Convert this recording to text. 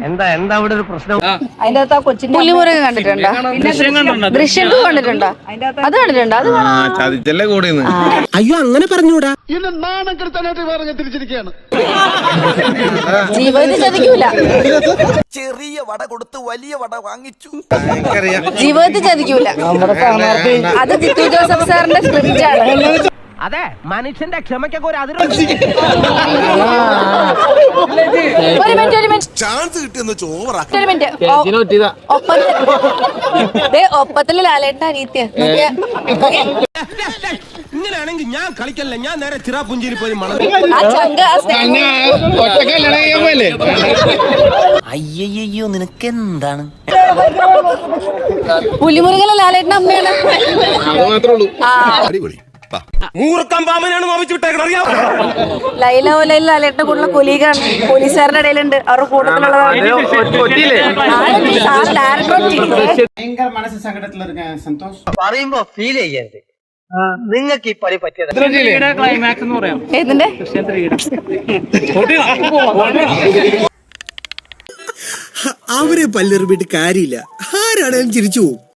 എന്താ എന്താ അവിടെ ഒരു പ്രശ്നം? അതിന്റെ അകത്ത് ആ കൊച്ചിന്റെ പുലിമുരുകൻ കണ്ടിട്ടുണ്ടോ? ദൃശ്യം 2 കണ്ടിട്ടുണ്ടോ? അത് കണ്ടിട്ടുണ്ടോ? അത് ചതിച്ചല്ലേ കൂടെ അയ്യോ അങ്ങനെ പറഞ്ഞൂടാ. ജീവിതത്തിൽ ചതിക്കൂല, ചെറിയ വട കൊടുത്ത് വലിയ വട വാങ്ങിച്ചു. ജീവിതത്തിൽ ചതിക്കൂല. അത് ജിത്തു ജോസഫ് സാറിന്റെ സ്ക്രിപ്റ്റ് ആണ്. അതെ, മനുഷ്യന്റെ ക്ഷമയ്ക്കൊക്കെ ഒരു അതിരുണ്ട്. ഒരു മിനിറ്റ് ചാൻസ് കിട്ടിയെന്ന് ചോറാ. ഒരു മിനിറ്റ്. ഒപ്പത്തില് ലാലേട്ട അനീത്യ ഇങ്ങനെയാണെങ്കിൽ ഞാൻ കളിക്കല്ല, ഞാൻ നേരെ ചിറാപുഞ്ചിയിൽ പോയി ആ ചങ്ക അയ്യോ നിനക്ക് എന്താണ്? പുലിമുരുകലെ ലാലേട്ടന്റെ അമ്മയാണ്. അടിപൊളി. മൂർക്കം പാമ്പനാണ് നോവിച്ചു വിട്ടേക്കണം, അറിയാം. ലൈല ഓലയിൽ ലാലേട്ടന്റെ കൂടെ കൊലീഗാണ്, പോലീസുകാരുടെ ഇടയിലുണ്ട്. അവരുടെ കൂട്ടത്തിലുള്ളതാണ്. ഭയങ്കര മനസ്സ് സങ്കടത്തിലിരിക്കാൻ സന്തോഷ്. പറയുമ്പോ ഫീൽ ചെയ്യരുത്. നിങ്ങൾക്ക് ഈ പണി പറ്റിയത് ക്ലൈമാക്സ് എന്ന് പറയാം. ഏതിന്റെ? അവരെ പല്ലെറിഞ്ഞിട്ട് കാര്യമില്ല, ആരാണേലും ചിരിച്ചു പോകും.